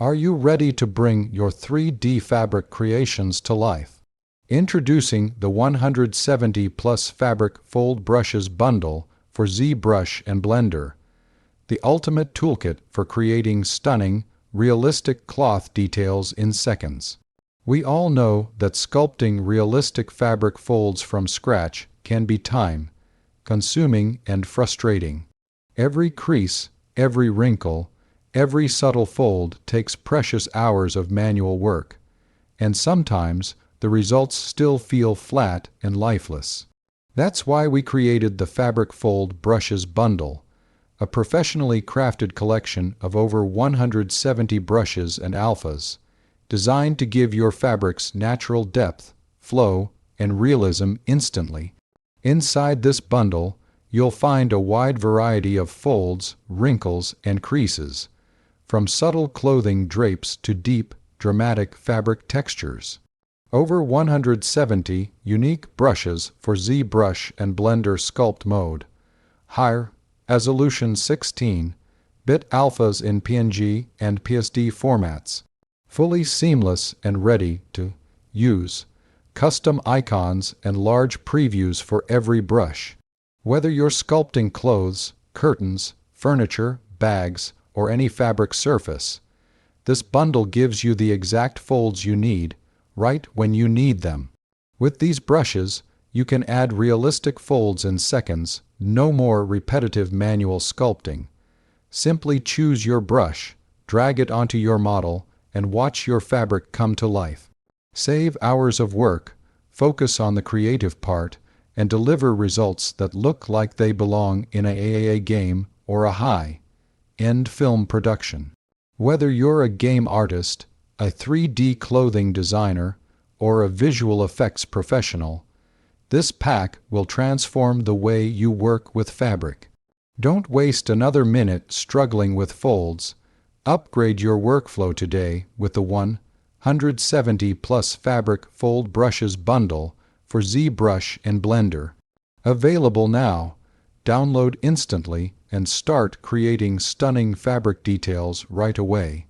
Are you ready to bring your 3D fabric creations to life? Introducing the 170 Plus Fabric Fold Brushes Bundle for ZBrush and Blender, the ultimate toolkit for creating stunning, realistic cloth details in seconds. We all know that sculpting realistic fabric folds from scratch can be time-consuming and frustrating. Every crease, every wrinkle, every subtle fold takes precious hours of manual work, and sometimes the results still feel flat and lifeless. That's why we created the Fabric Fold Brushes Bundle, a professionally crafted collection of over 170 brushes and alphas, designed to give your fabrics natural depth, flow, and realism instantly. Inside this bundle, you'll find a wide variety of folds, wrinkles, and creases, from subtle clothing drapes to deep, dramatic fabric textures. Over 170 unique brushes for ZBrush and Blender sculpt mode, higher resolution 16-bit alphas in PNG and PSD formats, fully seamless and ready to use, custom icons and large previews for every brush. Whether you're sculpting clothes, curtains, furniture, bags, or any fabric surface, this bundle gives you the exact folds you need, right when you need them. With these brushes, you can add realistic folds in seconds, no more repetitive manual sculpting. Simply choose your brush, drag it onto your model, and watch your fabric come to life. Save hours of work, focus on the creative part, and deliver results that look like they belong in a AAA game or a high-end film production. Whether you're a game artist, a 3D clothing designer, or a visual effects professional, this pack will transform the way you work with fabric. Don't waste another minute struggling with folds. Upgrade your workflow today with the 170 Plus Fabric Fold Brushes Bundle for ZBrush and Blender. Available now. Download instantly and start creating stunning fabric details right away.